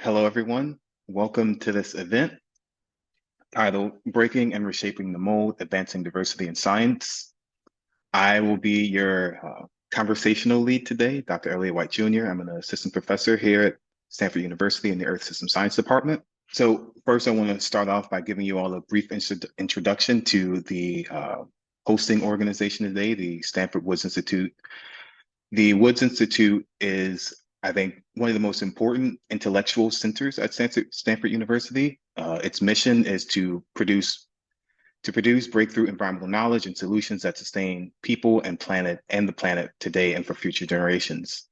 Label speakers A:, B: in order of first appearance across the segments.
A: Hello, everyone. Welcome to this event titled Breaking and Reshaping the Mold, Advancing Diversity in Science. I will be your conversational lead today, Dr. Elliott White Jr. I'm an assistant professor here at Stanford University in the Earth System Science Department. So first, I want to start off by giving you all a brief introduction to the hosting organization today, the Stanford Woods Institute. The Woods Institute is, I think, one of the most important intellectual centers at Stanford University. Its mission is to produce breakthrough environmental knowledge and solutions that sustain people and the planet today and for future generations.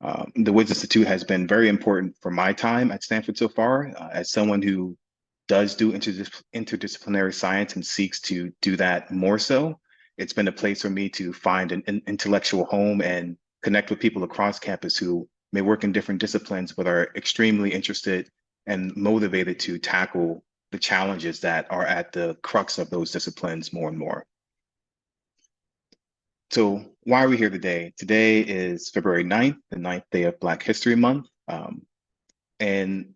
A: The Woods Institute has been very important for my time at Stanford so far, as someone who does do interdisciplinary science and seeks to do that more so. It's been a place for me to find an intellectual home and connect with people across campus who may work in different disciplines, but are extremely interested and motivated to tackle the challenges that are at the crux of those disciplines more and more. So why are we here today? Today is February 9th, the 9th day of Black History Month. And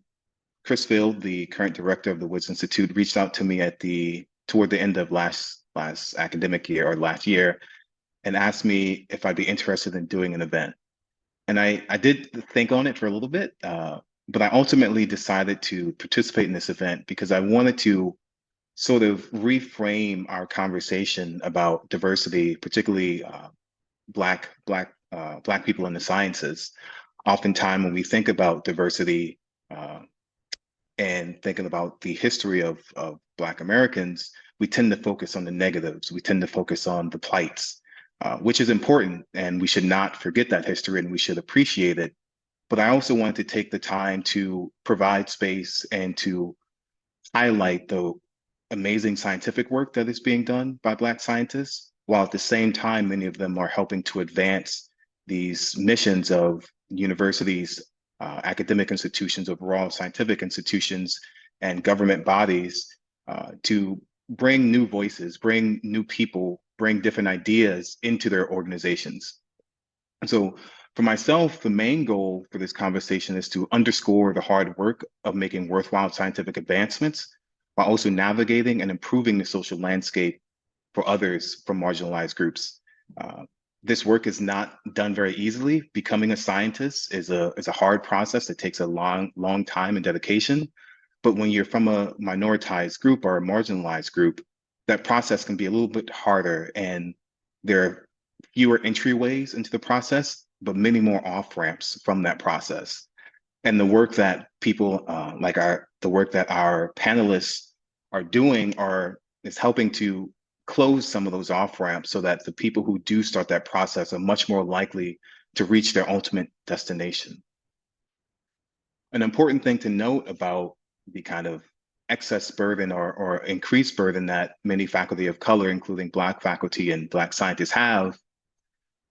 A: Chris Field, the current director of the Woods Institute, reached out to me toward the end of last academic year or last year and asked me if I'd be interested in doing an event. And I did think on it for a little bit, but I ultimately decided to participate in this event because I wanted to sort of reframe our conversation about diversity, particularly Black people in the sciences. Oftentimes, when we think about diversity and thinking about the history of Black Americans, we tend to focus on the negatives. We tend to focus on the plights, which is important, and we should not forget that history and we should appreciate it. But I also wanted to take the time to provide space and to highlight the amazing scientific work that is being done by Black scientists, while at the same time, many of them are helping to advance these missions of universities, academic institutions, overall scientific institutions, and government bodies to bring new voices, bring new people, bring different ideas into their organizations. And so for myself, the main goal for this conversation is to underscore the hard work of making worthwhile scientific advancements while also navigating and improving the social landscape for others from marginalized groups. This work is not done very easily. Becoming a scientist is a hard process. It takes a long time and dedication. But when you're from a minoritized group or a marginalized group, that process can be a little bit harder, and there are fewer entryways into the process, but many more off ramps from that process. And the work that people the work that our panelists are doing is helping to close some of those off ramps so that the people who do start that process are much more likely to reach their ultimate destination. An important thing to note about the kind of excess burden or increased burden that many faculty of color, including Black faculty and Black scientists, have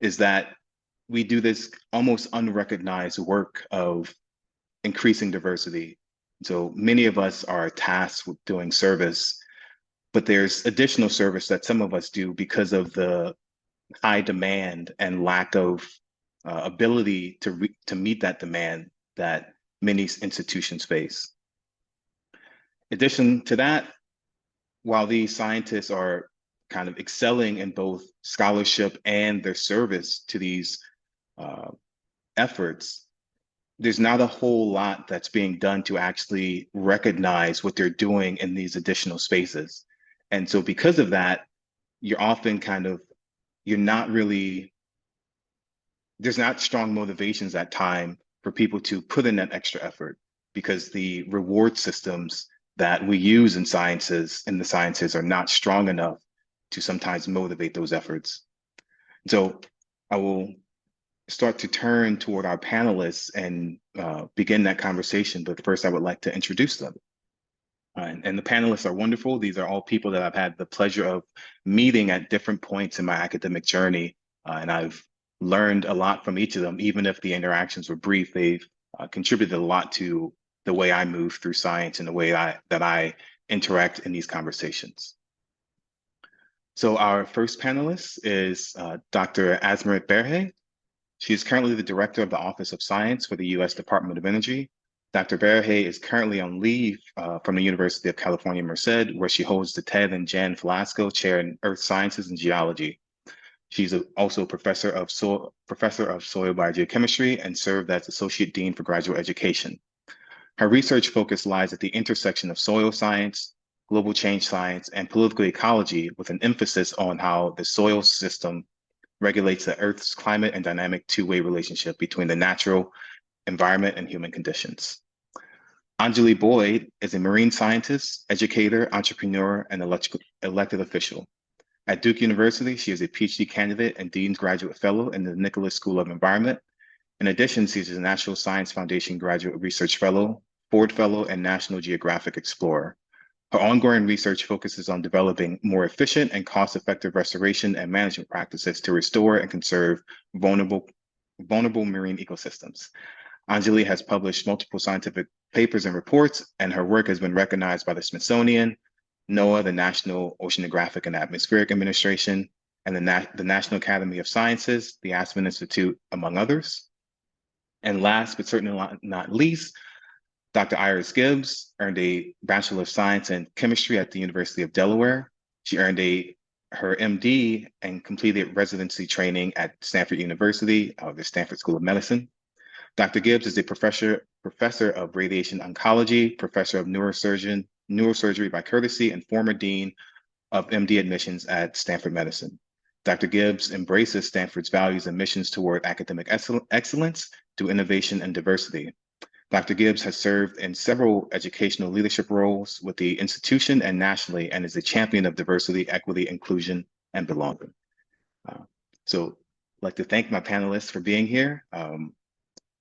A: is that we do this almost unrecognized work of increasing diversity. So many of us are tasked with doing service, but there's additional service that some of us do because of the high demand and lack of ability to meet that demand that many institutions face. In addition to that, while these scientists are kind of excelling in both scholarship and their service to these efforts, there's not a whole lot that's being done to actually recognize what they're doing in these additional spaces. And so because of that, you're often there's not strong motivations at time for people to put in that extra effort because the reward systems that we use in the sciences are not strong enough to sometimes motivate those efforts. So I will start to turn toward our panelists and begin that conversation. But first, I would like to introduce them. And the panelists are wonderful. These are all people that I've had the pleasure of meeting at different points in my academic journey. And I've learned a lot from each of them. Even if the interactions were brief, they've contributed a lot to the way I move through science and the way that I interact in these conversations. So our first panelist is Dr. Azmarit Berhe. She is currently the director of the Office of Science for the U.S. Department of Energy. Dr. Berhe is currently on leave from the University of California, Merced, where she holds the Ted and Jan Velasco Chair in Earth Sciences and Geology. She's also a professor of soil biogeochemistry and served as Associate Dean for Graduate Education. Her research focus lies at the intersection of soil science, global change science, and political ecology, with an emphasis on how the soil system regulates the Earth's climate and dynamic two-way relationship between the natural environment and human conditions. Anjali Boyd is a marine scientist, educator, entrepreneur, and elected official. At Duke University, she is a PhD candidate and Dean's Graduate Fellow in the Nicholas School of Environment. In addition, she is a National Science Foundation Graduate Research Fellow, Ford Fellow, and National Geographic Explorer. Her ongoing research focuses on developing more efficient and cost-effective restoration and management practices to restore and conserve vulnerable marine ecosystems. Anjali has published multiple scientific papers and reports, and her work has been recognized by the Smithsonian, NOAA, the National Oceanographic and Atmospheric Administration, and the National Academy of Sciences, the Aspen Institute, among others. And last, but certainly not least, Dr. Iris Gibbs earned a Bachelor of Science in Chemistry at the University of Delaware. She earned her MD and completed residency training at Stanford University, the Stanford School of Medicine. Dr. Gibbs is a professor of radiation oncology, professor of neurosurgery by courtesy, and former dean of MD admissions at Stanford Medicine. Dr. Gibbs embraces Stanford's values and missions toward academic excellence through innovation and diversity. Dr. Gibbs has served in several educational leadership roles with the institution and nationally, and is a champion of diversity, equity, inclusion, and belonging. So I'd like to thank my panelists for being here.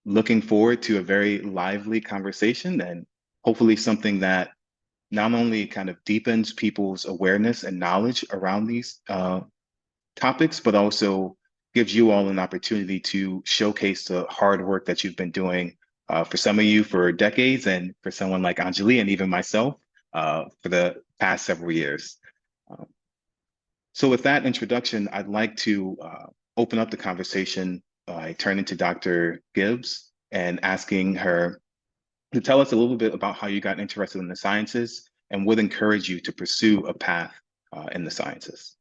A: Looking forward to a very lively conversation, and hopefully something that not only kind of deepens people's awareness and knowledge around these topics, but also gives you all an opportunity to showcase the hard work that you've been doing for some of you for decades, and for someone like Anjali and even myself for the past several years. So with that introduction, I'd like to open up the conversation by turning to Dr. Gibbs and asking her to tell us a little bit about how you got interested in the sciences and what encouraged you to pursue a path in the sciences.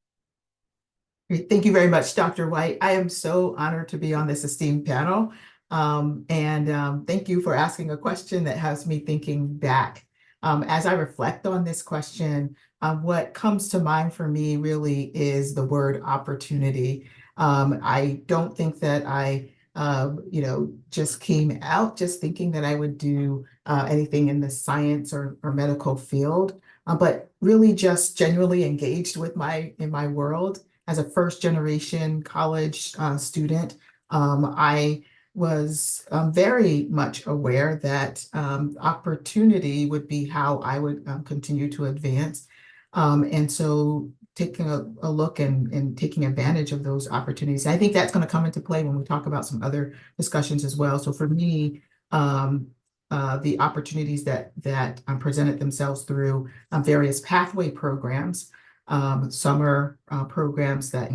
B: Great. Thank you very much, Dr. White. I am so honored to be on this esteemed panel. Thank you for asking a question that has me thinking back. As I reflect on this question, what comes to mind for me really is the word opportunity. I don't think that I just came out just thinking that I would do anything in the science or medical field, but really just genuinely engaged with in my world. As a first generation college student, I was very much aware that opportunity would be how I would continue to advance. And so taking a look and taking advantage of those opportunities. I think that's going to come into play when we talk about some other discussions as well. So for me, the opportunities that presented themselves through various pathway programs, summer programs that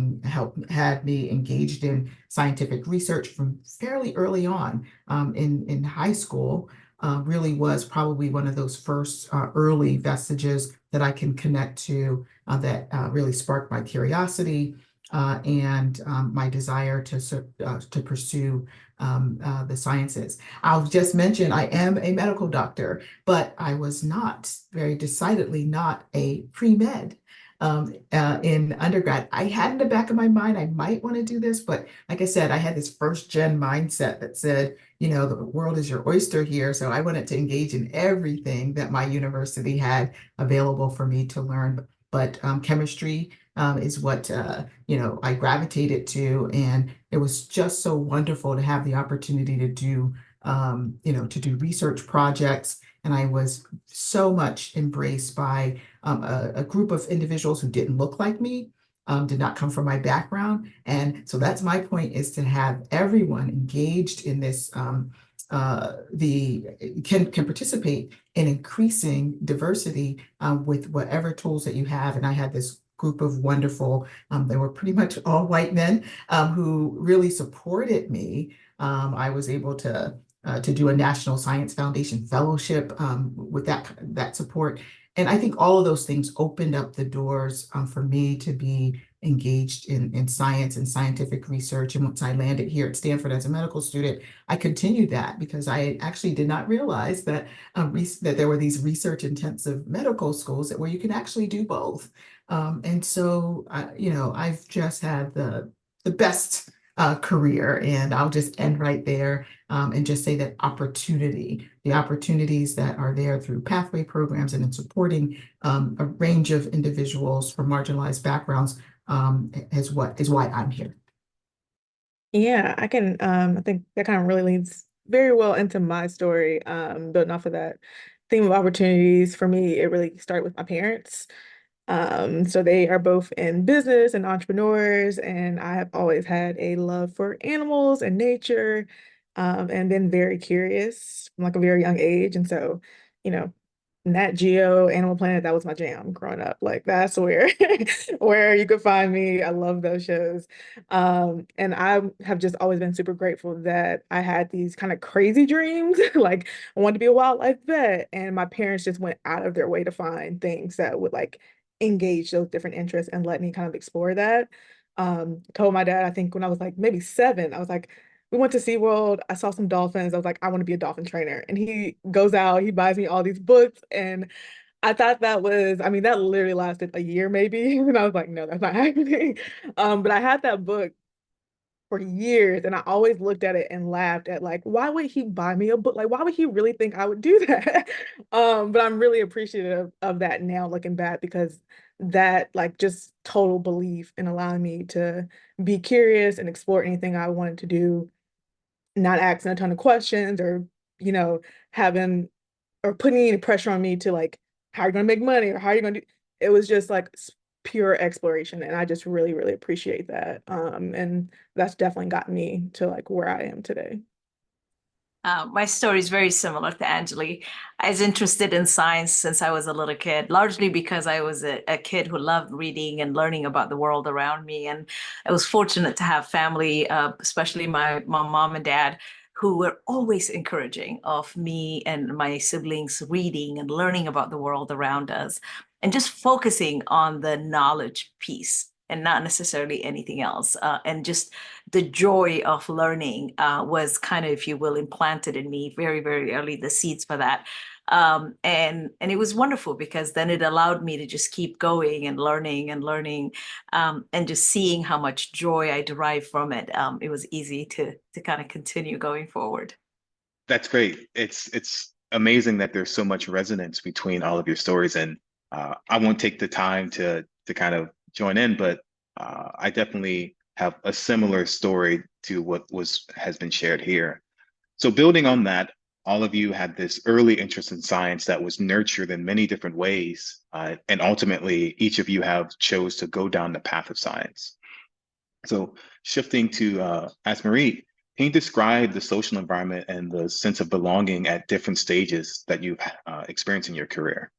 B: had me engaged in scientific research from fairly early on in high school, really was probably one of those first early vestiges that I can connect to that really sparked my curiosity and my desire to pursue the sciences. I'll just mention I am a medical doctor, but I was not, very decidedly not a pre-med. In undergrad, I had in the back of my mind, I might want to do this, but like I said, I had this first gen mindset that said, the world is your oyster here. So I wanted to engage in everything that my university had available for me to learn. But chemistry is what, I gravitated to. And it was just so wonderful to have the opportunity to do, to do research projects. And I was so much embraced by a group of individuals who didn't look like me, did not come from my background. And so that's my point, is to have everyone engaged in this, can participate in increasing diversity with whatever tools that you have. And I had this group of wonderful, they were pretty much all white men who really supported me. I was able to to do a National Science Foundation fellowship with that support. And I think all of those things opened up the doors for me to be engaged in science and scientific research. And once I landed here at Stanford as a medical student, I continued that because I actually did not realize that that there were these research-intensive medical schools where you can actually do both. And so, I've just had the best career, and I'll just end right there and just say that the opportunities that are there through pathway programs and in supporting a range of individuals from marginalized backgrounds is why I'm here.
C: Yeah, I think that kind of really leads very well into my story, building off of that theme of opportunities. For me, it really started with my parents. So they are both in business and entrepreneurs, and I have always had a love for animals and nature, and been very curious from like a very young age. And so, you know, Nat Geo, Animal Planet, that was my jam growing up. Like that's where where you could find me. I love those shows. And I have just always been super grateful that I had these kind of crazy dreams. Like I wanted to be a wildlife vet, and my parents just went out of their way to find things that would like engage those different interests and let me kind of explore that. Told my dad, I think when I was like maybe 7, I was like, we went to SeaWorld. I saw some dolphins. I was like, I want to be a dolphin trainer. And he goes out, he buys me all these books. And I thought I mean, that literally lasted a year maybe. And I was like, no, that's not happening. But I had that book for years, and I always looked at it and laughed at like, why would he buy me a book? Like, why would he really think I would do that? But I'm really appreciative of that now looking back, because that like just total belief in allowing me to be curious and explore anything I wanted to do, not asking a ton of questions or, having or putting any pressure on me to like, how are you going to make money or how are you going to do? It was just like pure exploration. And I just really, really appreciate that. And that's definitely gotten me to like where I am today.
D: My story is very similar to Angeli. I was interested in science since I was a little kid, largely because I was a kid who loved reading and learning about the world around me. And I was fortunate to have family, especially my mom and dad, who were always encouraging of me and my siblings reading and learning about the world around us, and just focusing on the knowledge piece and not necessarily anything else. And just the joy of learning was kind of, if you will, implanted in me very, very early, the seeds for that. And it was wonderful because then it allowed me to just keep going and learning and just seeing how much joy I derive from it. It was easy to kind of continue going forward.
A: That's great. It's amazing that there's so much resonance between all of your stories, and I won't take the time to kind of join in, but I definitely have a similar story to what has been shared here. So building on that, all of you had this early interest in science that was nurtured in many different ways, and ultimately each of you have chose to go down the path of science. So shifting to ask Marie, can you describe the social environment and the sense of belonging at different stages that you've experienced in your career?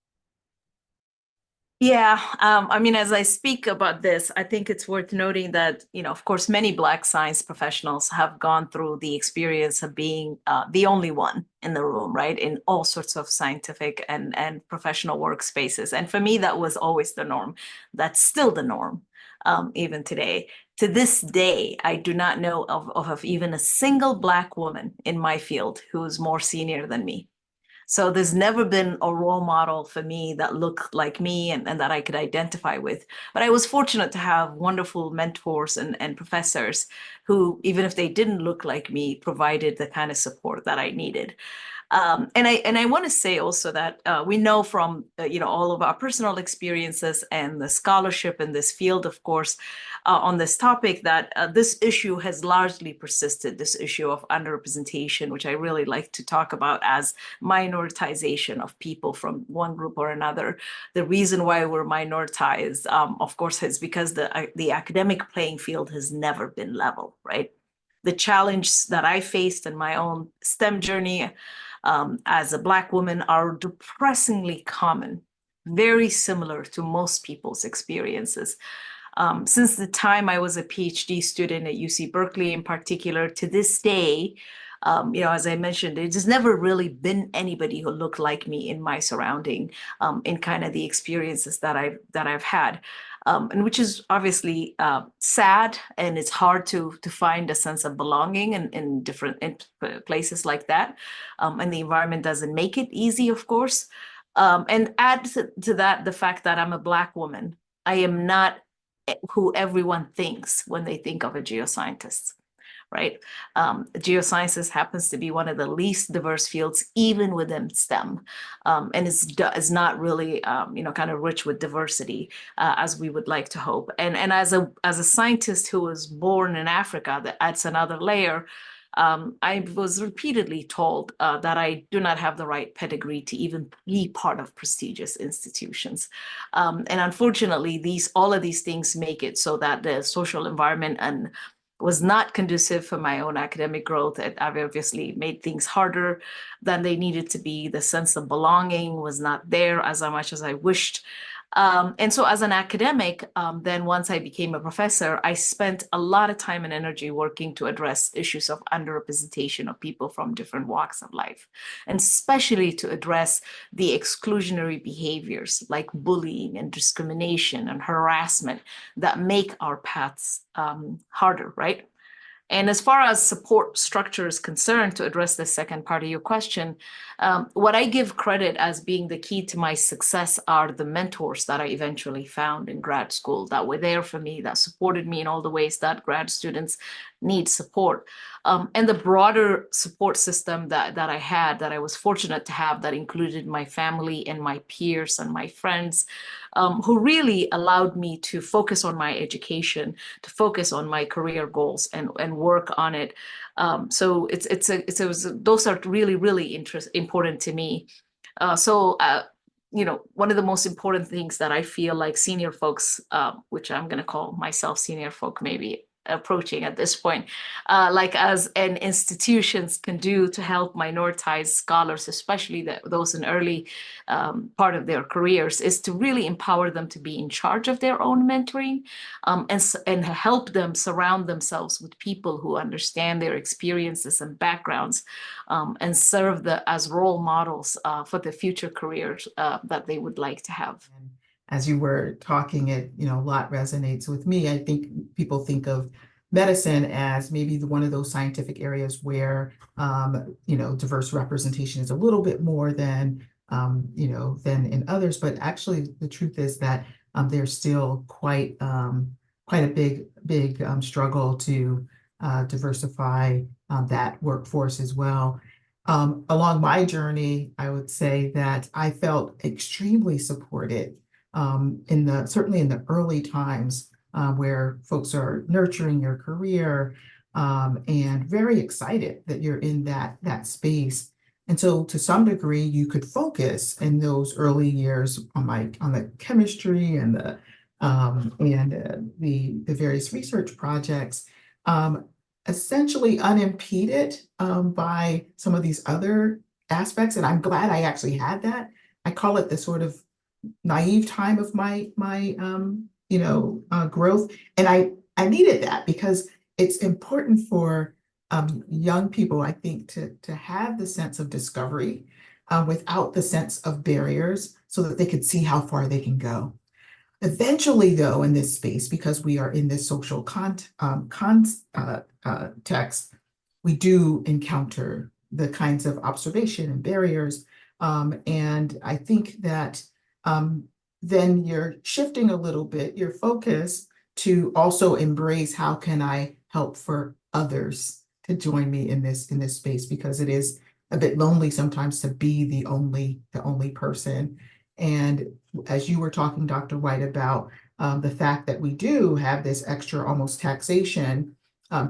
D: Yeah, I mean, as I speak about this, I think it's worth noting that, of course, many Black science professionals have gone through the experience of being the only one in the room, right, in all sorts of scientific and professional workspaces. And for me, that was always the norm. That's still the norm, even today. To this day, I do not know of even a single Black woman in my field who is more senior than me. So there's never been a role model for me that looked like me and that I could identify with. But I was fortunate to have wonderful mentors and professors who, even if they didn't look like me, provided the kind of support that I needed. And I want to say also that we know from all of our personal experiences and the scholarship in this field, of course, on this topic, that this issue has largely persisted. This issue of underrepresentation, which I really like to talk about as minoritization of people from one group or another. The reason why we're minoritized, of course, is because the academic playing field has never been level, right? The challenge that I faced in my own STEM journey as a Black woman are depressingly common, very similar to most people's experiences. Since the time I was a PhD student at UC Berkeley in particular, to this day, As I mentioned, there's never really been anybody who looked like me in my surrounding, in kind of the experiences that I've had. And which is obviously sad, and it's hard to find a sense of belonging in different places like that. And the environment doesn't make it easy, of course. And add to that the fact that I'm a Black woman. I am not who everyone thinks when they think of a geoscientist, right? Geosciences happens to be one of the least diverse fields, even within STEM, and is not really, kind of rich with diversity as we would like to hope. And as a scientist who was born in Africa, that adds another layer. I was repeatedly told that I do not have the right pedigree to even be part of prestigious institutions. And unfortunately, all of these things make it so that the social environment was not conducive for my own academic growth. I've obviously made things harder than they needed to be. The sense of belonging was not there as much as I wished. And so as an academic, then once I became a professor, I spent a lot of time and energy working to address issues of underrepresentation of people from different walks of life, and especially to address the exclusionary behaviors like bullying and discrimination and harassment that make our paths harder, right? And as far as support structure is concerned, to address the second part of your question, what I give credit as being the key to my success are the mentors that I eventually found in grad school that were there for me, that supported me in all the ways that grad students need support. And the broader support system that I had, that I was fortunate to have, that included my family and my peers and my friends, who really allowed me to focus on my education, to focus on my career goals and work on it. So those are really, really important to me. One of the most important things that I feel like senior folks, which I'm going to call myself senior folk, maybe approaching at this point, like as an institutions can do to help minoritized scholars, especially those in early part of their careers, is to really empower them to be in charge of their own mentoring, and help them surround themselves with people who understand their experiences and backgrounds, and serve as role models for the future careers that they would like to have.
B: As you were talking, a lot resonates with me. I think people think of medicine as maybe one of those scientific areas where, diverse representation is a little bit more than in others. But actually, the truth is that there's still quite a big struggle to diversify that workforce as well. Along my journey, I would say that I felt extremely supported. Certainly in the early times where folks are nurturing your career, and very excited that you're in that space. And so to some degree, you could focus in those early years on the chemistry and the various research projects, essentially unimpeded by some of these other aspects. And I'm glad I actually had that. I call it the sort of naive time of my growth, and I needed that because it's important for young people, I think, to have the sense of discovery without the sense of barriers, so that they could see how far they can go. Eventually, though, in this space, because we are in this social context, we do encounter the kinds of observation and barriers, and I think that then you're shifting a little bit your focus to also embrace how can I help for others to join me in this space, because it is a bit lonely sometimes to be the only person. And as you were talking, Dr. White, about the fact that we do have this extra almost taxation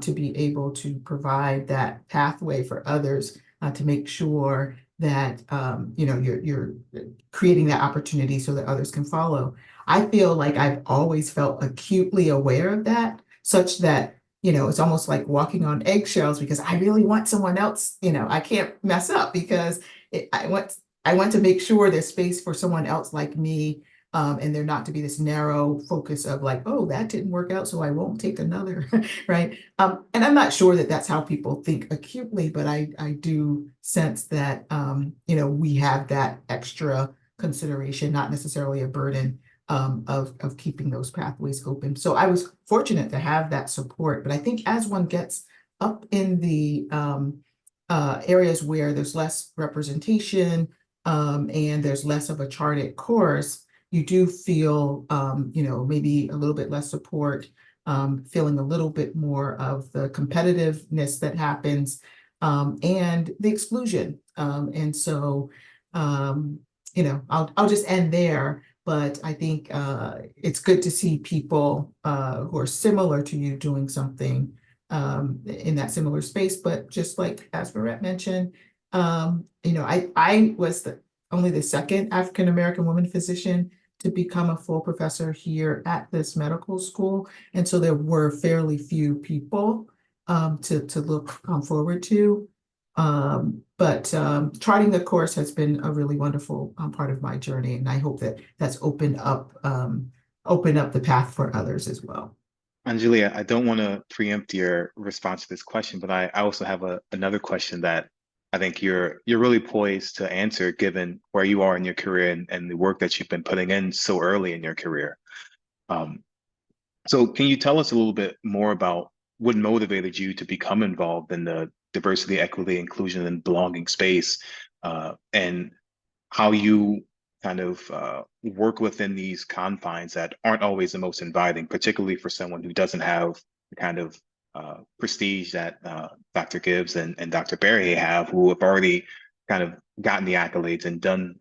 B: to be able to provide that pathway for others, to make sure that you're creating that opportunity so that others can follow. I feel like I've always felt acutely aware of that, such that it's almost like walking on eggshells, because I really want someone else. I can't mess up because I want to make sure there's space for someone else like me and there not to be this narrow focus of like, oh, that didn't work out, so I won't take another, right? And I'm not sure that that's how people think acutely, but I do sense that, we have that extra consideration, not necessarily a burden, of keeping those pathways open. So I was fortunate to have that support, but I think as one gets up in the areas where there's less representation, and there's less of a charted course, you do feel, maybe a little bit less support, feeling a little bit more of the competitiveness that happens, and the exclusion. And so, I'll just end there. But I think it's good to see people who are similar to you doing something in that similar space. But just like as Barrett mentioned, I was only the second African-American woman physician to become a full professor here at this medical school. And so there were fairly few people to look forward to. But charting the course has been a really wonderful part of my journey. And I hope that that's opened up the path for others as well.
A: Angelia, I don't want to preempt your response to this question, but I also have another question that I think you're really poised to answer, given where you are in your career and the work that you've been putting in so early in your career. So can you tell us a little bit more about what motivated you to become involved in the diversity, equity, inclusion, and belonging space, and how you kind of work within these confines that aren't always the most inviting, particularly for someone who doesn't have the kind of prestige that Dr. Gibbs and Dr. Berry have, who have already kind of gotten the accolades and done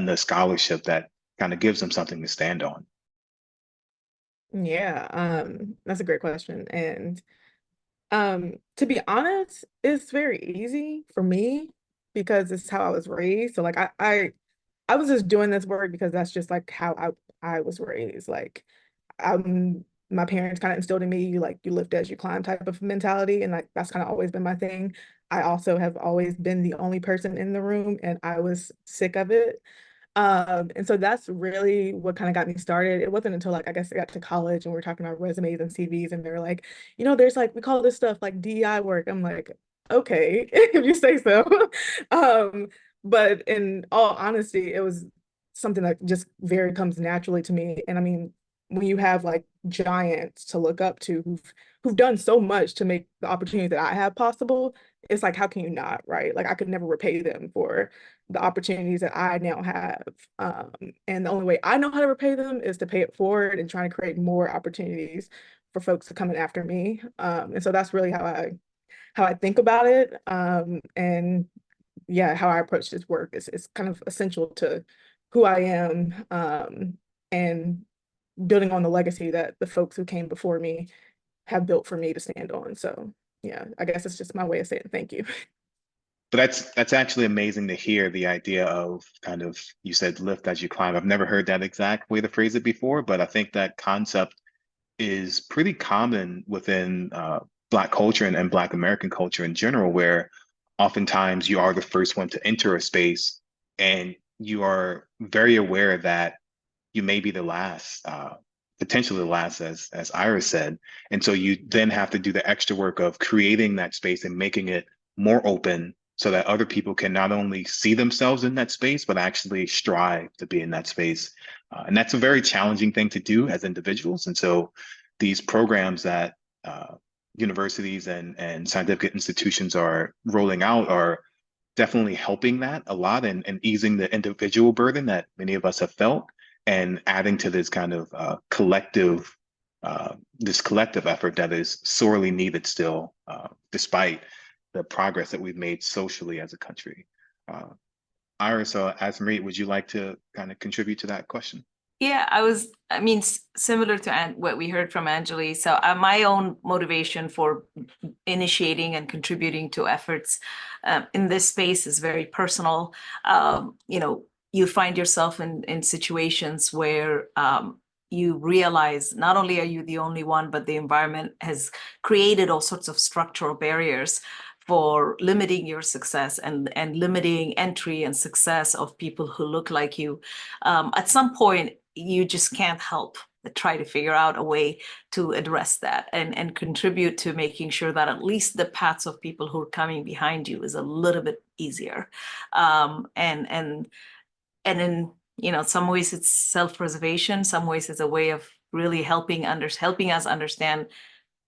A: the scholarship that kind of gives them something to stand on.
C: Yeah, that's a great question. And to be honest, it's very easy for me because it's how I was raised. So like I was just doing this work because that's just like how I was raised. Like my parents kind of instilled in me, like you lift as you climb type of mentality. And like that's kind of always been my thing. I also have always been the only person in the room and I was sick of it. And so that's really what kind of got me started. It wasn't until like I guess I got to college and we were talking about resumes and CVs and they were like, there's like we call this stuff like DEI work. I'm like, okay, if you say so. But in all honesty, it was something that just very comes naturally to me. And I mean, when you have like giants to look up to who've done so much to make the opportunity that I have possible, it's like, how can you not, right? Like I could never repay them for the opportunities that I now have. And the only way I know how to repay them is to pay it forward and trying to create more opportunities for folks to come in after me. And so that's really how I think about it. And yeah, how I approach this work is kind of essential to who I am, and building on the legacy that the folks who came before me have built for me to stand on. So yeah, I guess it's just my way of saying thank you.
A: But that's actually amazing to hear, the idea of kind of, you said lift as you climb. I've never heard that exact way to phrase it before, but I think that concept is pretty common within Black culture and Black American culture in general, where oftentimes you are the first one to enter a space and you are very aware that you may be the last, potentially the last, as Iris said. And so you then have to do the extra work of creating that space and making it more open so that other people can not only see themselves in that space, but actually strive to be in that space. And that's a very challenging thing to do as individuals. And so these programs that universities and scientific institutions are rolling out are definitely helping that a lot, and easing the individual burden that many of us have felt, and adding to this kind of collective effort that is sorely needed still, despite the progress that we've made socially as a country. Iris, Asmarit, would you like to kind of contribute to that question?
D: Yeah, similar to what we heard from Anjali. So my own motivation for initiating and contributing to efforts in this space is very personal. You find yourself in situations where you realize not only are you the only one, but the environment has created all sorts of structural barriers for limiting your success and limiting entry and success of people who look like you. At some point, you just can't help but try to figure out a way to address that and contribute to making sure that at least the paths of people who are coming behind you is a little bit easier. And in, you know, some ways it's self-preservation, some ways it's a way of really helping us understand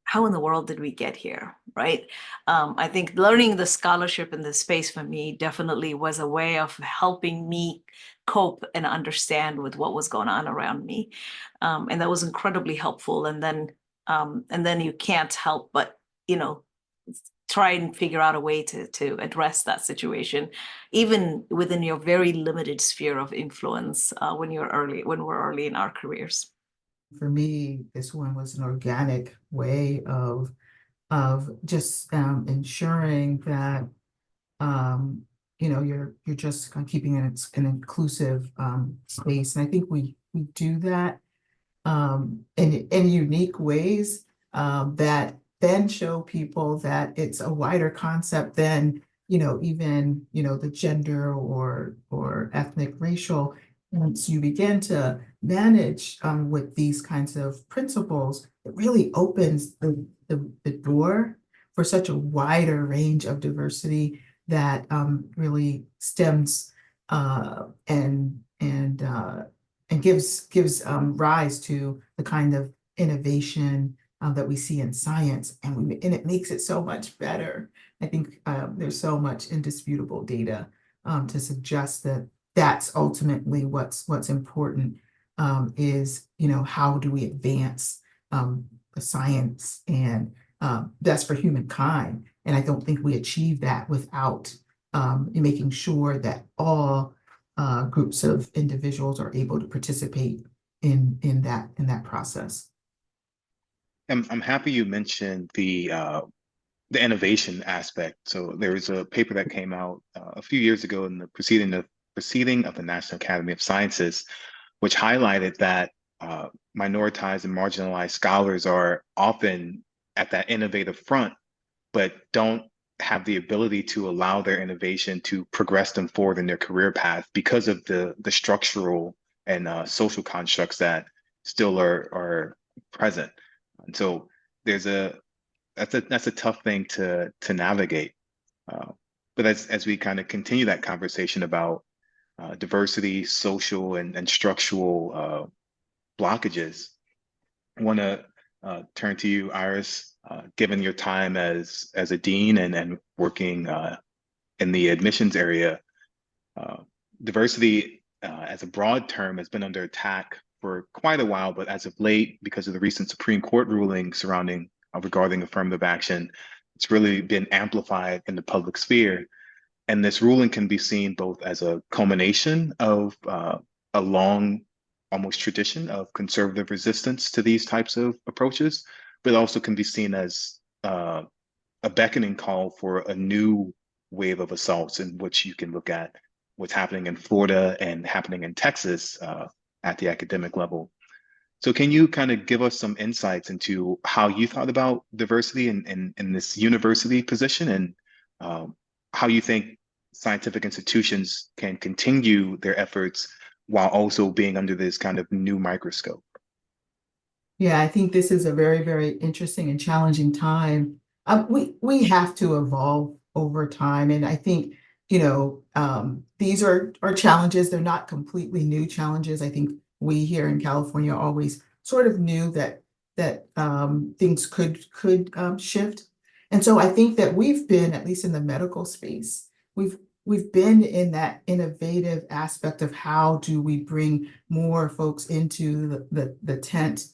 D: how in the world did we get here, right? I think learning the scholarship in this space for me definitely was a way of helping me cope and understand with what was going on around me. And that was incredibly helpful. And then you can't help but, you know, try and figure out a way to address that situation, even within your very limited sphere of influence when we're early in our careers.
B: For me, this one was an organic way of just ensuring that you know, you're just kind of keeping an inclusive space, and I think we do that in unique ways that then show people that it's a wider concept than, you know, even, you know, the gender or ethnic, racial. Once you begin to manage with these kinds of principles, it really opens the door for such a wider range of diversity that really stems and gives rise to the kind of innovation that we see in science, and it makes it so much better. I think there's so much indisputable data to suggest that that's ultimately what's important, is, you know, how do we advance the science and best for humankind. And I don't think we achieve that without making sure that all groups of individuals are able to participate in that process.
A: I'm happy you mentioned the innovation aspect. So there was a paper that came out a few years ago in the proceeding of the National Academy of Sciences, which highlighted that minoritized and marginalized scholars are often at that innovative front, but don't have the ability to allow their innovation to progress them forward in their career path because of the structural and social constructs that still are present. And so that's a tough thing to navigate. But as we kind of continue that conversation about diversity, social and structural blockages, I want to turn to you, Iris. Given your time as a dean and working in the admissions area, diversity as a broad term has been under attack for quite a while, but as of late, because of the recent Supreme Court ruling regarding affirmative action, it's really been amplified in the public sphere. And this ruling can be seen both as a culmination of a long, almost tradition of conservative resistance to these types of approaches, but also can be seen as a beckoning call for a new wave of assaults in which you can look at what's happening in Florida and happening in Texas at the academic level. So can you kind of give us some insights into how you thought about diversity in this university position, and how you think scientific institutions can continue their efforts while also being under this kind of new microscope?
B: Yeah, I think this is a very, very interesting and challenging time. We have to evolve over time, and I think, you know, these are challenges. They're not completely new challenges. I think we here in California always sort of knew that things could shift, and so I think that we've been, at least in the medical space, we've been in that innovative aspect of how do we bring more folks into the tent,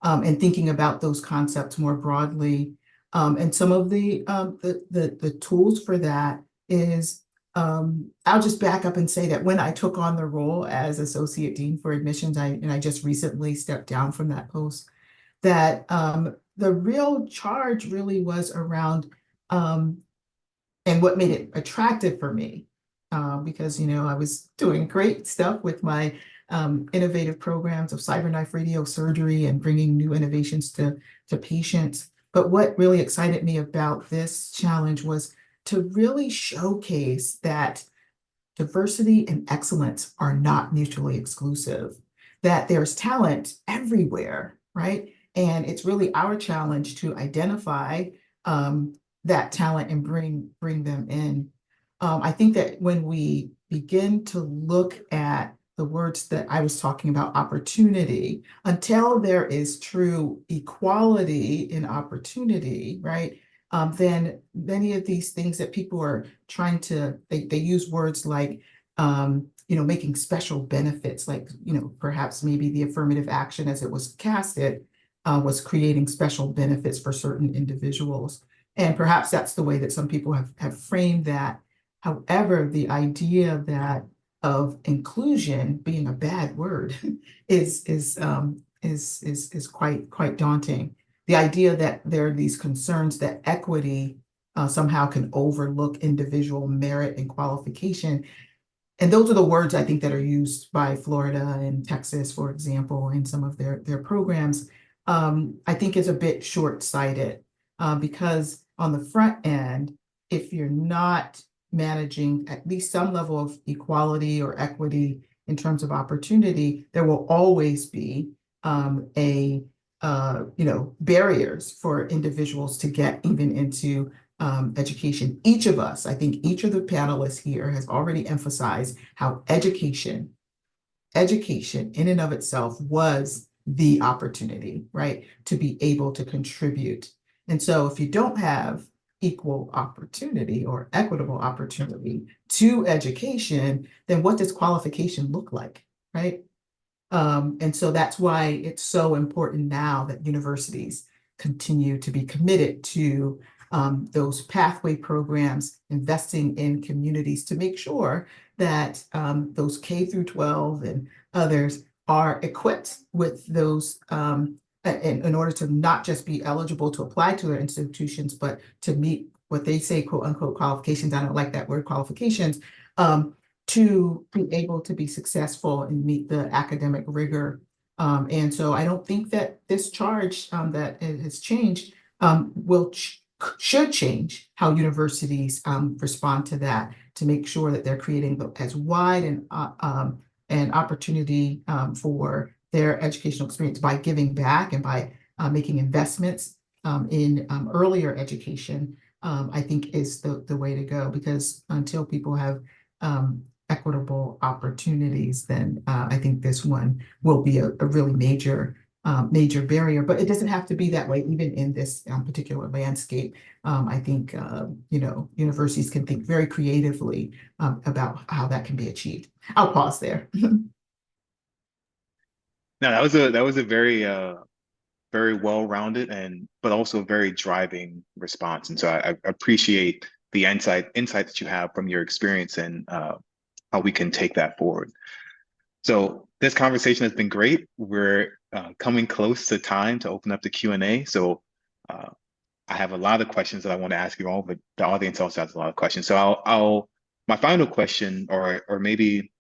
B: and thinking about those concepts more broadly. And some of the tools for that is, I'll just back up and say that when I took on the role as Associate Dean for Admissions, I just recently stepped down from that post, that the real charge really was around, and what made it attractive for me, because, you know, I was doing great stuff with my innovative programs of cyberknife radiosurgery and bringing new innovations to patients. But what really excited me about this challenge was to really showcase that diversity and excellence are not mutually exclusive, that there's talent everywhere, right? And it's really our challenge to identify that talent and bring them in. I think that when we begin to look at the words that I was talking about, opportunity, until there is true equality in opportunity, right? Then many of these things that people are trying to, they use words like, making special benefits, like, perhaps maybe the affirmative action as it was casted was creating special benefits for certain individuals. And perhaps that's the way that some people have framed that. However, the idea that of inclusion being a bad word is quite daunting. The idea that there are these concerns that equity somehow can overlook individual merit and qualification. And those are the words I think that are used by Florida and Texas, for example, in some of their programs. I think is a bit short-sighted because on the front end, if you're not managing at least some level of equality or equity in terms of opportunity, there will always be barriers for individuals to get even into education. Each of us, I think each of the panelists here has already emphasized how education in and of itself was the opportunity, right, to be able to contribute. And so if you don't have equal opportunity or equitable opportunity to education, then what does qualification look like, right? And so that's why it's so important now that universities continue to be committed to those pathway programs, investing in communities to make sure that those K through 12 and others are equipped with those in order to not just be eligible to apply to their institutions, but to meet what they say, quote unquote, qualifications. I don't like that word, qualifications, to be able to be successful and meet the academic rigor. And so I don't think that this charge that has changed should change how universities respond to that, to make sure that they're creating as wide an opportunity for their educational experience by giving back and by making investments in earlier education, I think is the way to go, because until people have equitable opportunities, then I think this one will be a really major barrier. But it doesn't have to be that way, even in this particular landscape. I think universities can think very creatively about how that can be achieved. I'll pause there.
A: No, that was a very very well-rounded but also very driving response. And so I appreciate the insight that you have from your experience and how we can take that forward. So this conversation has been great. We're coming close to time to open up the Q&A. So I have a lot of questions that I want to ask you all, but the audience also has a lot of questions. So my final question, or maybe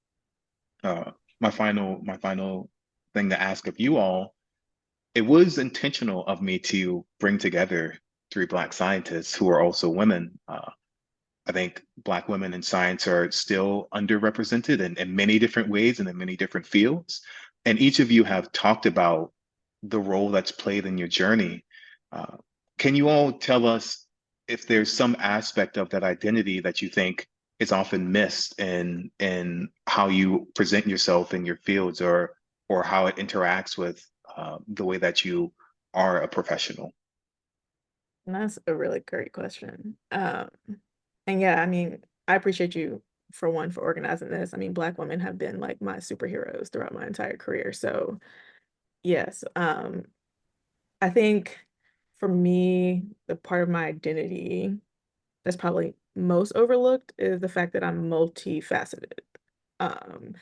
A: my final thing to ask of you all, it was intentional of me to bring together 3 Black scientists who are also women. I think Black women in science are still underrepresented in many different ways and in many different fields. And each of you have talked about the role that's played in your journey. Can you all tell us if there's some aspect of that identity that you think is often missed in how you present yourself in your fields, or how it interacts with the way that you are a professional?
C: And that's a really great question. And yeah, I mean, I appreciate you for organizing this. I mean, Black women have been like my superheroes throughout my entire career. So yes, I think for me, the part of my identity that's probably most overlooked is the fact that I'm multifaceted. And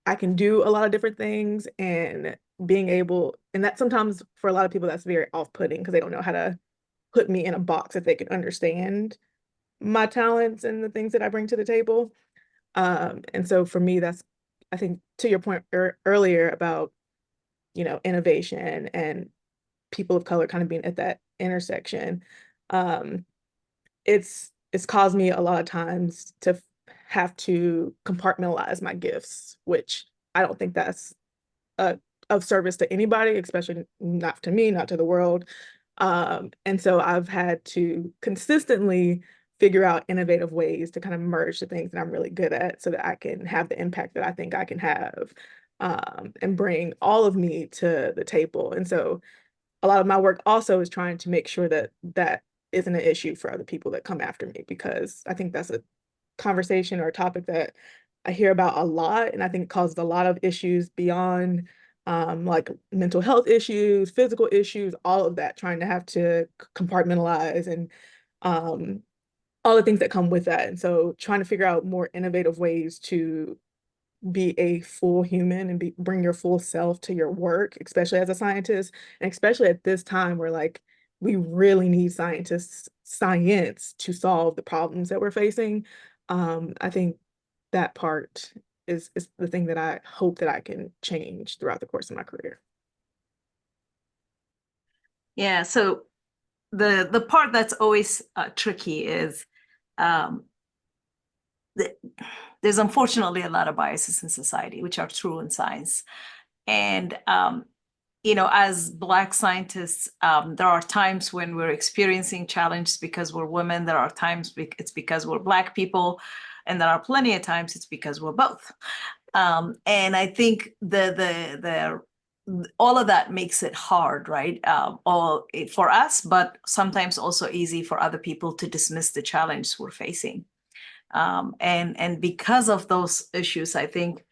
C: I can do a lot of different things, and being able, and that sometimes for a lot of people that's very off-putting because they don't know how to put me in a box that they can understand my talents and the things that I bring to the table. And so for me, that's, I think, to your point earlier about, innovation and people of color kind of being at that intersection. It's caused me a lot of times to have to compartmentalize my gifts, which I don't think that's of service to anybody, especially not to me, not to the world. And so I've had to consistently figure out innovative ways to kind of merge the things that I'm really good at so that I can have the impact that I think I can have, and bring all of me to the table. And so a lot of my work also is trying to make sure that that isn't an issue for other people that come after me, because I think that's a conversation or a topic that I hear about a lot, and I think it causes a lot of issues beyond like mental health issues, physical issues, all of that, trying to have to compartmentalize and um, all the things that come with that. And so trying to figure out more innovative ways to be a full human and bring your full self to your work, especially as a scientist, and especially at this time where like we really need science to solve the problems that we're facing. I think that part is the thing that I hope that I can change throughout the course of my career.
D: Yeah, so the part that's always tricky is um, there's unfortunately a lot of biases in society, which are true in science. And as Black scientists, there are times when we're experiencing challenges because we're women. There are times it's because we're Black people, and there are plenty of times it's because we're both. And I think the all of that makes it hard, right? All for us, but sometimes also easy for other people to dismiss the challenge we're facing. And because of those issues, I think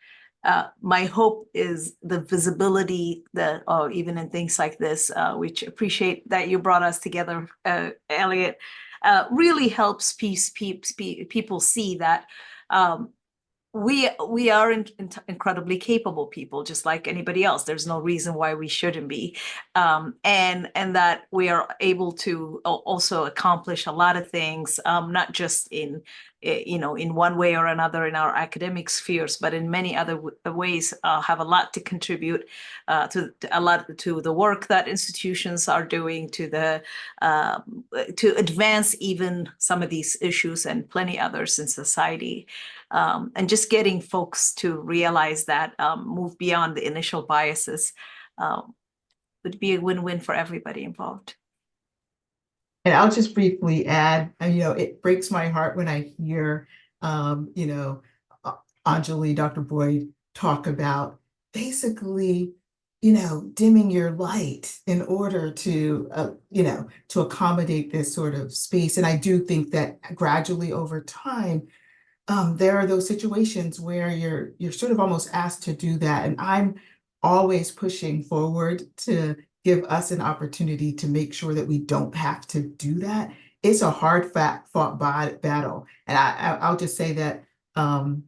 D: my hope is the visibility that, even in things like this, which appreciate that you brought us together, Elliott, really helps people see that we are incredibly capable people, just like anybody else. There's no reason why we shouldn't be, and that we are able to also accomplish a lot of things, not just in one way or another in our academic spheres, but in many other ways, have a lot to contribute to the work that institutions are doing, to advance even some of these issues and plenty others in society. And just getting folks to realize that, move beyond the initial biases, would be a win-win for everybody involved.
B: And I'll just briefly add, it breaks my heart when I hear, Anjali, Dr. Boyd talk about basically, dimming your light in order to, to accommodate this sort of space. And I do think that gradually over time, there are those situations where you're sort of almost asked to do that. And I'm always pushing forward to give us an opportunity to make sure that we don't have to do that. It's a hard fought battle. And I'll just say that, I'll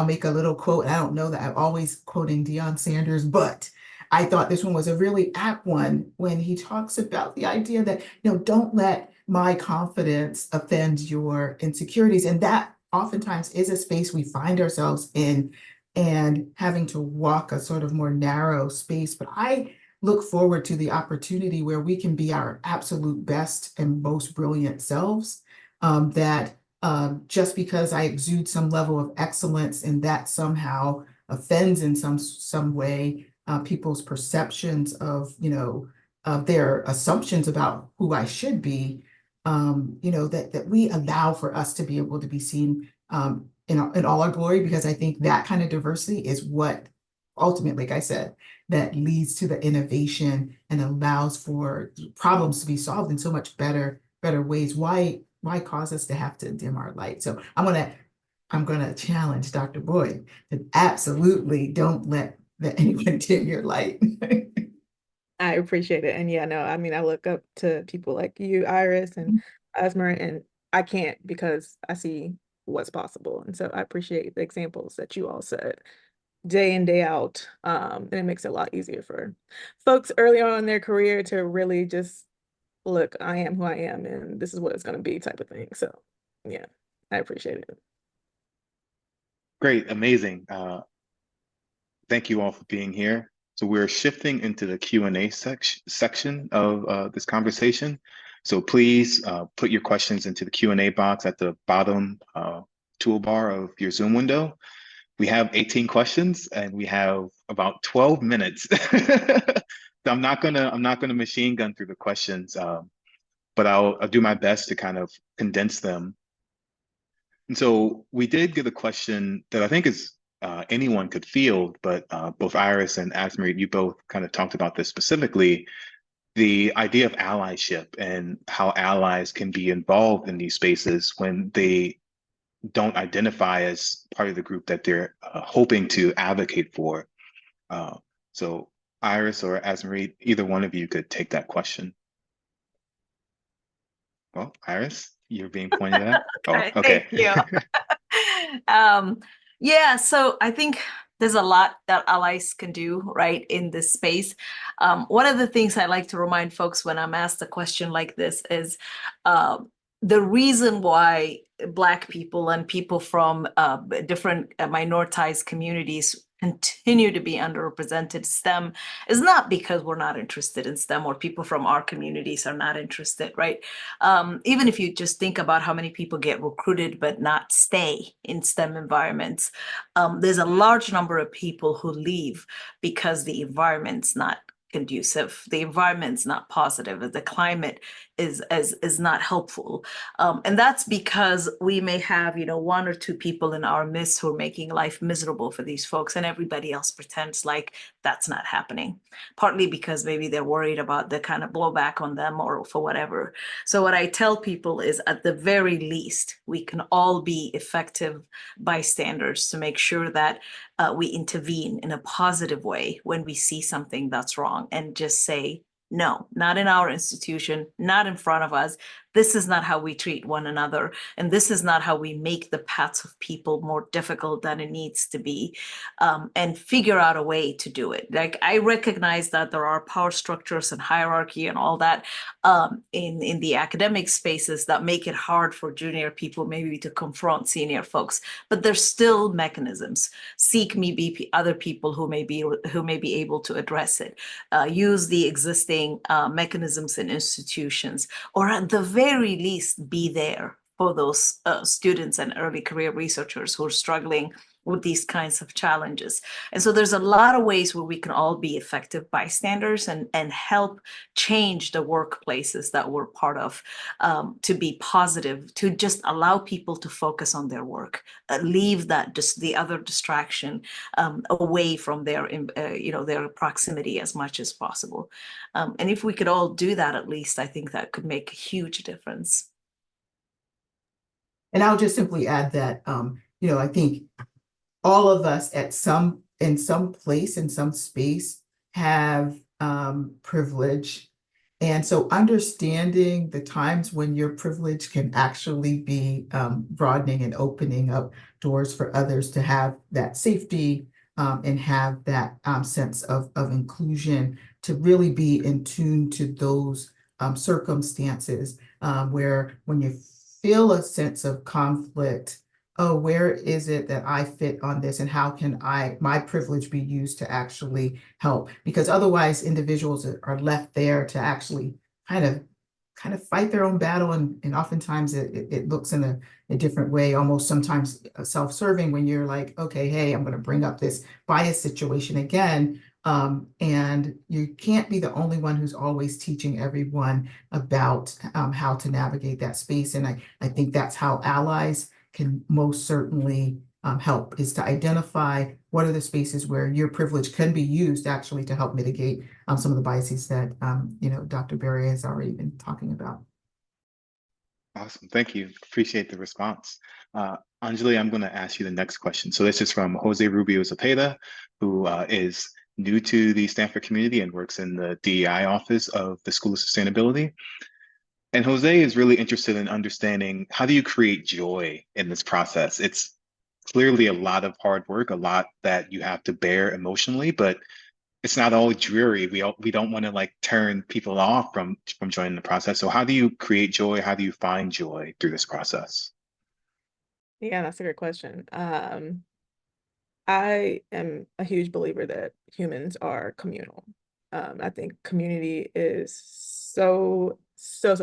B: make a little quote. I don't know that I'm always quoting Deion Sanders, but I thought this one was a really apt one when he talks about the idea that, don't let my confidence offend your insecurities. And that oftentimes is a space we find ourselves in, and having to walk a sort of more narrow space. But I look forward to the opportunity where we can be our absolute best and most brilliant selves, that just because I exude some level of excellence and that somehow offends in some way people's perceptions of, of their assumptions about who I should be, that we allow for us to be able to be seen in all our glory, because I think that kind of diversity is what ultimately, like I said, that leads to the innovation and allows for problems to be solved in so much better ways. Why cause us to have to dim our light? So I'm gonna challenge Dr. Boyd to absolutely don't let anyone dim your light.
C: I appreciate it. And yeah, no, I mean, I look up to people like you, Iris and Asmer, and I can't, because I see what's possible. And so I appreciate the examples that you all said day in, day out. And it makes it a lot easier for folks early on in their career to really just look, I am who I am, and this is what it's going to be type of thing. So yeah, I appreciate it.
A: Great, amazing. Thank you all for being here. So we're shifting into the Q&A section of this conversation. So please put your questions into the Q&A box at the bottom toolbar of your Zoom window. we have 18 questions and we have about 12 minutes. So I'm not gonna machine gun through the questions, but I'll do my best to kind of condense them. And so we did get a question that I think is anyone could field, but both Iris and Asmarit, you both kind of talked about this specifically, the idea of allyship and how allies can be involved in these spaces when they don't identify as part of the group that they're hoping to advocate for. So Iris or Asmarit, either one of you could take that question. Well, Iris, you're being pointed at.
D: Okay,
A: Oh, okay.
D: thank you. Yeah, so I think there's a lot that allies can do, right, in this space. One of the things I like to remind folks when I'm asked a question like this is the reason why Black people and people from different minoritized communities continue to be underrepresented STEM is not because we're not interested in STEM or people from our communities are not interested, right? Even if you just think about how many people get recruited but not stay in STEM environments, there's a large number of people who leave because the environment's not conducive, the environment's not positive, the climate is not helpful, and that's because we may have, you know, one or two people in our midst who are making life miserable for these folks, and everybody else pretends like that's not happening. Partly because maybe they're worried about the kind of blowback on them or for whatever. So what I tell people is, at the very least, we can all be effective bystanders to make sure that we intervene in a positive way when we see something that's wrong, and just say, no, not in our institution, not in front of us. This is not how we treat one another. And this is not how we make the paths of people more difficult than it needs to be, and figure out a way to do it. Like, I recognize that there are power structures and hierarchy and all that in the academic spaces that make it hard for junior people maybe to confront senior folks, but there's still mechanisms. Seek me be other people who may be able to address it. Use the existing mechanisms and institutions, or at the very least be there for those students and early career researchers who are struggling with these kinds of challenges. And so there's a lot of ways where we can all be effective bystanders and help change the workplaces that we're part of, to be positive, to just allow people to focus on their work, leave that just the other distraction away from their their proximity as much as possible. And if we could all do that, at least, I think that could make a huge difference.
B: And I'll just simply add that, I think all of us in some place, in some space, have privilege. And so understanding the times when your privilege can actually be broadening and opening up doors for others to have that safety and have that sense of inclusion, to really be in tune to those circumstances where when you feel a sense of conflict, oh, where is it that I fit on this, and how can my privilege be used to actually help? Because otherwise individuals are left there to actually kind of fight their own battle, and oftentimes it looks in a different way, almost sometimes self-serving, when you're like, okay, hey, I'm going to bring up this bias situation again. And you can't be the only one who's always teaching everyone about how to navigate that space. And I think that's how allies can most certainly help, is to identify what are the spaces where your privilege can be used actually to help mitigate some of the biases that Dr. Berry has already been talking about.
A: Awesome, thank you. Appreciate the response. Anjali, I'm going to ask you the next question. So this is from Jose Rubio Zepeda, who is new to the Stanford community and works in the DEI office of the School of Sustainability. And Jose is really interested in understanding, how do you create joy in this process? It's clearly a lot of hard work, a lot that you have to bear emotionally, but it's not all dreary. We don't want to like turn people off from joining the process. So how do you create joy? How do you find joy through this process?
C: Yeah, that's a great question. I am a huge believer that humans are communal. I think community is so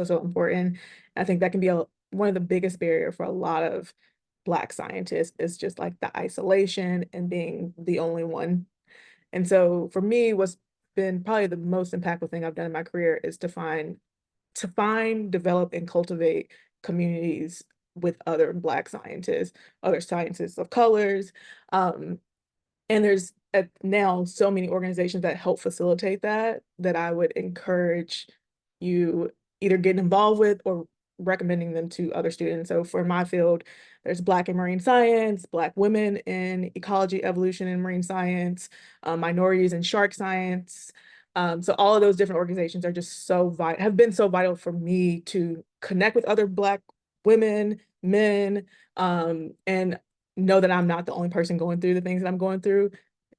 C: important. I think that can be one of the biggest barrier for a lot of Black scientist is just like the isolation and being the only one. And so for me, what's been probably the most impactful thing I've done in my career is to find, develop, and cultivate communities with other Black scientists, other scientists of colors. And there's now so many organizations that help facilitate that, that I would encourage you either getting involved with or recommending them to other students. So for my field, there's Black in Marine Science, Black women in ecology, evolution, and marine science, minorities in shark science. So all of those different organizations are just so vital, have been so vital for me to connect with other Black women, men, and know that I'm not the only person going through the things that I'm going through,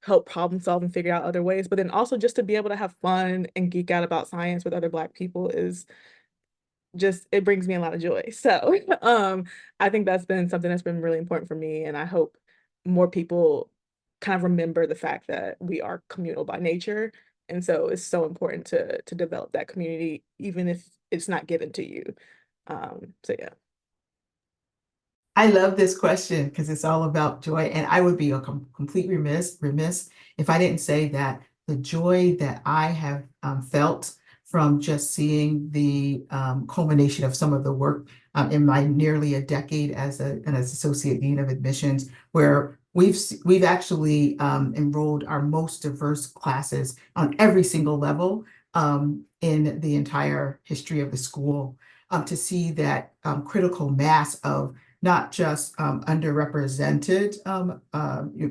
C: help problem solve and figure out other ways. But then also just to be able to have fun and geek out about science with other Black people is just, it brings me a lot of joy. So I think that's been something that's been really important for me. And I hope more people kind of remember the fact that we are communal by nature. And so it's so important to develop that community, even if it's not given to you. So yeah.
B: I love this question because it's all about joy, and I would be a complete remiss if I didn't say that the joy that I have felt from just seeing the culmination of some of the work in my nearly a decade as an associate dean of admissions, where we've actually enrolled our most diverse classes on every single level in the entire history of the school, to see that critical mass of not just underrepresented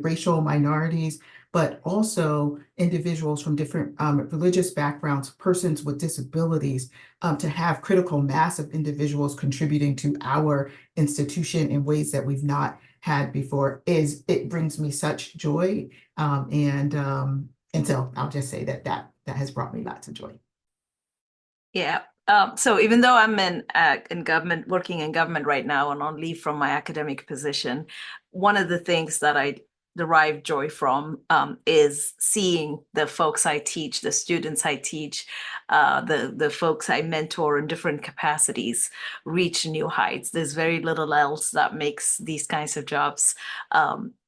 B: racial minorities, but also individuals from different religious backgrounds, persons with disabilities, to have critical mass of individuals contributing to our institution in ways that we've not had before. It brings me such joy, and so I'll just say that has brought me lots of joy.
D: Yeah. So even though I'm in government, working in government right now and on leave from my academic position, one of the things that I derive joy from is seeing the folks I teach, the students I teach, the folks I mentor in different capacities reach new heights. There's very little else that makes these kinds of jobs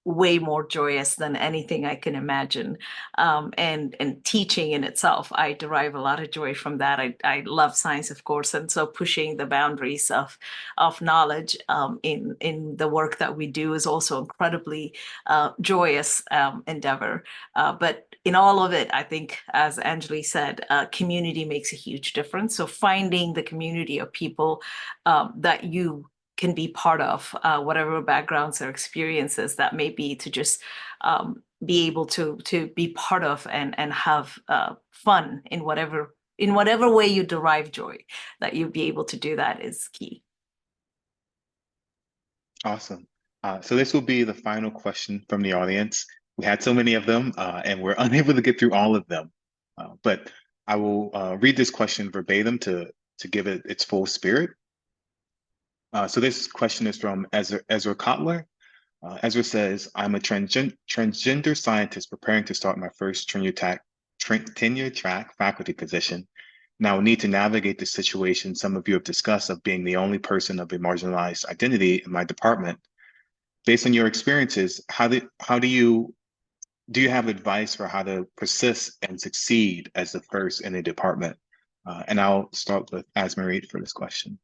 D: way more joyous than anything I can imagine. And teaching in itself, I derive a lot of joy from that. I love science, of course, and so pushing the boundaries of knowledge in the work that we do is also incredibly joyous endeavor. But in all of it, I think, as Anjali said, community makes a huge difference. So finding the community of people that you can be part of, whatever backgrounds or experiences that may be, to just be able to be part of and have fun in whatever way you derive joy, that you be able to do that is key.
A: Awesome. So this will be the final question from the audience. We had so many of them and we're unable to get through all of them, but I will read this question verbatim to give it its full spirit. So this question is from Ezra Kotler. Ezra says, I'm a transgender scientist preparing to start my first tenure track faculty position. Now I need to navigate the situation some of you have discussed of being the only person of a marginalized identity in my department. Based on your experiences, how do you have advice for how to persist and succeed as the first in a department? And I'll start with Asmarit for this question.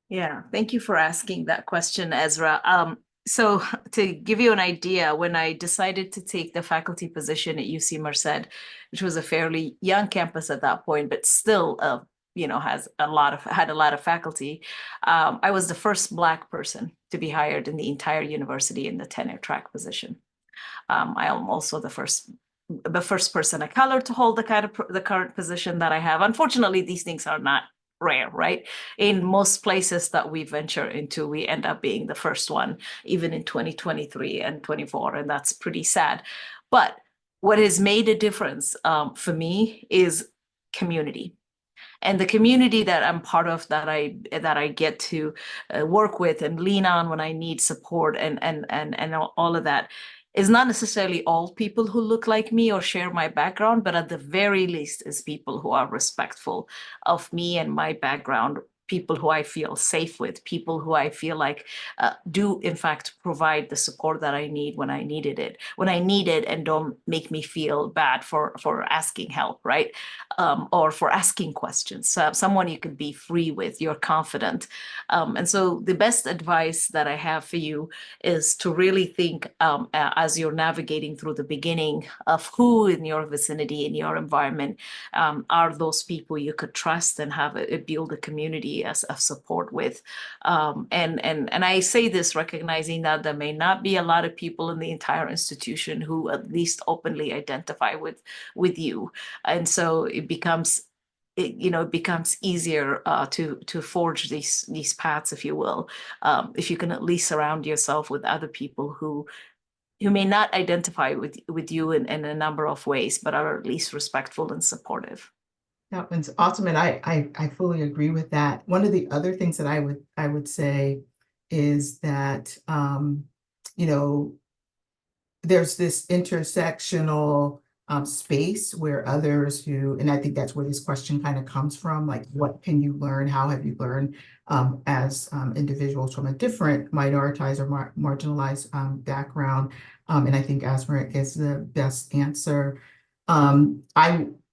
D: Yeah, thank you for asking that question, Ezra. So to give you an idea, when I decided to take the faculty position at UC Merced, which was a fairly young campus at that point, but still, had a lot of faculty, I was the first Black person to be hired in the entire university in the tenure track position. I am also the first person of color to hold the current position that I have. Unfortunately, these things are not rare, right? In most places that we venture into, we end up being the first one, even in 2023 and 24, and that's pretty sad. But what has made a difference for me is community. And the community that I'm part of, that I get to work with and lean on when I need support and all of that, is not necessarily all people who look like me or share my background, but at the very least is people who are respectful of me and my background, people who I feel safe with, people who I feel like do in fact provide the support that I need when I needed it, and don't make me feel bad for asking help, right? Or for asking questions. So someone you can be free with, you're confident. And so the best advice that I have for you is to really think as you're navigating through the beginning of who in your vicinity, in your environment, are those people you could trust and have build a community of support with. And I say this recognizing that there may not be a lot of people in the entire institution who at least openly identify with you. And so it becomes easier to forge these paths, if you will, if you can at least surround yourself with other people who may not identify with you in a number of ways, but are at least respectful and supportive.
B: That one's awesome, and I fully agree with that. One of the other things that I would say is that there's this intersectional space where others who, and I think that's where this question kind of comes from, like, what can you learn? How have you learned as individuals from a different minoritized or marginalized background? And I think Asmeret is the best answer.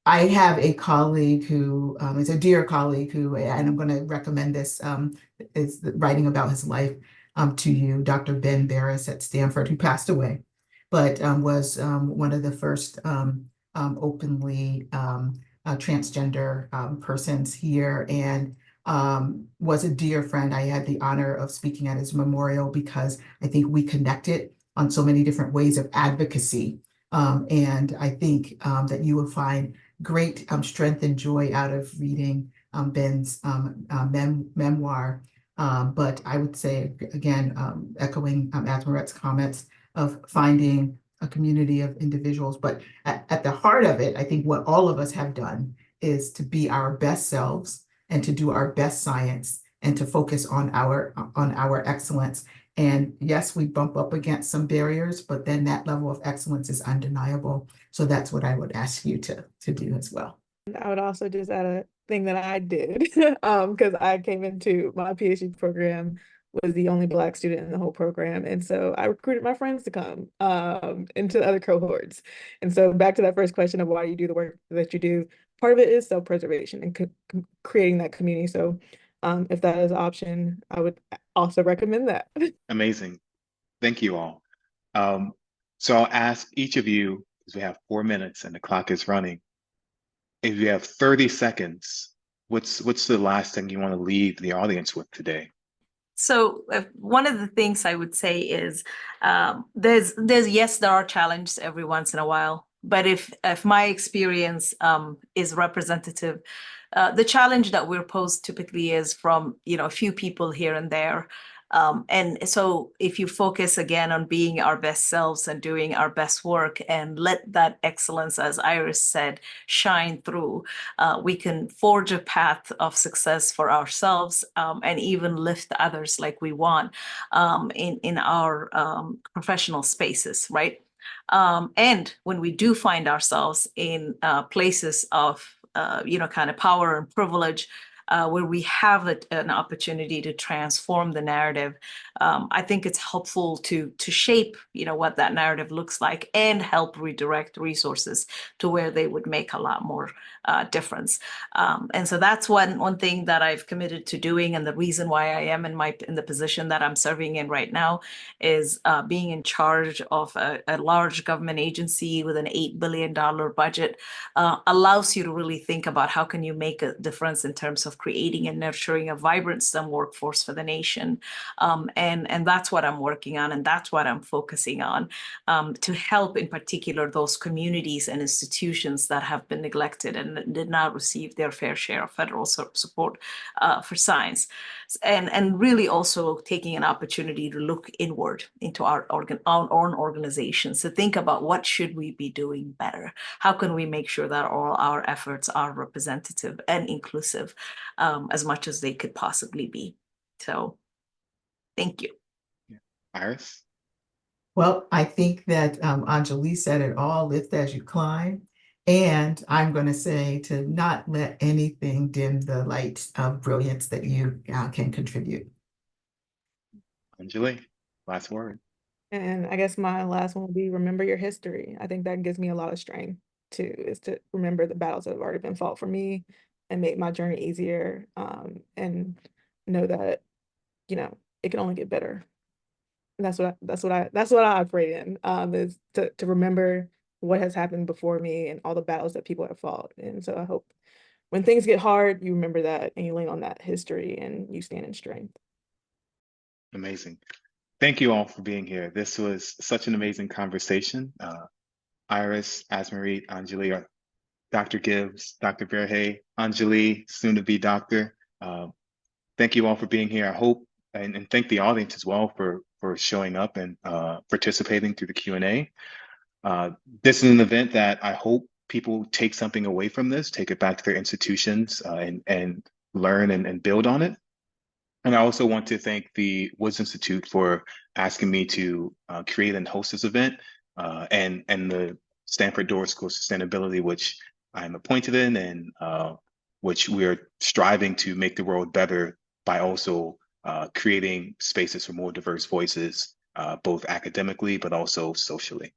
B: I have a colleague who is a dear colleague who, and I'm going to recommend this, is writing about his life to you, Dr. Ben Barris at Stanford, who passed away, but was one of the first openly transgender persons here, and was a dear friend. I had the honor of speaking at his memorial because I think we connected on so many different ways of advocacy. And I think that you will find great strength and joy out of reading Ben's memoir. But I would say, again, echoing Asmeret's comments, of finding a community of individuals. But at the heart of it, I think what all of us have done is to be our best selves and to do our best science and to focus on our excellence. And yes, we bump up against some barriers, but then that level of excellence is undeniable. So that's what I would ask you to do as well.
C: I would also just add a thing that I did because I came into my PhD program, was the only Black student in the whole program. And so I recruited my friends to come into other cohorts. And so back to that first question of why you do the work that you do, part of it is self-preservation and creating that community. So if that is an option, I would also recommend that.
A: Amazing. Thank you all. So I'll ask each of you, because we have 4 minutes and the clock is running, if you have 30 seconds, what's the last thing you want to leave the audience with today?
D: So one of the things I would say is yes, there are challenges every once in a while, but if my experience is representative, the challenge that we're posed typically is from a few people here and there. And so if you focus again on being our best selves and doing our best work and let that excellence, as Iris said, shine through, we can forge a path of success for ourselves and even lift others like we want in our professional spaces, right? And when we do find ourselves in places of kind of power and privilege, where we have an opportunity to transform the narrative, I think it's helpful to shape, what that narrative looks like and help redirect resources to where they would make a lot more difference. And so that's one thing that I've committed to doing, and the reason why I am in the position that I'm serving in right now is being in charge of a large government agency with an $8 billion budget allows you to really think about how can you make a difference in terms of creating and nurturing a vibrant STEM workforce for the nation. And that's what I'm working on, and that's what I'm focusing on to help in particular those communities and institutions that have been neglected and did not receive their fair share of federal support for science. And really also taking an opportunity to look inward into our own organizations, to think about what should we be doing better? How can we make sure that all our efforts are representative and inclusive as much as they could possibly be? So thank you.
A: Iris?
B: Well, I think that Anjali said it all, lift as you climb. And I'm going to say to not let anything dim the light of brilliance that you can contribute.
A: Anjali, last word.
C: And I guess my last one will be remember your history. I think that gives me a lot of strength too, is to remember the battles that have already been fought for me and make my journey easier. And know that, it can only get better. And that's what I operate in, is to remember what has happened before me and all the battles that people have fought. And so I hope when things get hard, you remember that and you lean on that history and you stand in strength.
A: Amazing. Thank you all for being here. This was such an amazing conversation. Iris, Asmarie, Anjali, Dr. Gibbs, Dr. Verhey, Anjali, soon to be doctor. Thank you all for being here. I hope and thank the audience as well for showing up and participating through the Q&A. This is an event that I hope people take something away from this, take it back to their institutions and learn and build on it. And I also want to thank the Woods Institute for asking me to create and host this event, and the Stanford Door School of Sustainability, which I'm appointed in, and which we're striving to make the world better by also creating spaces for more diverse voices, both academically, but also socially.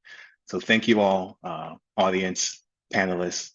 A: So thank you all, audience, panelists,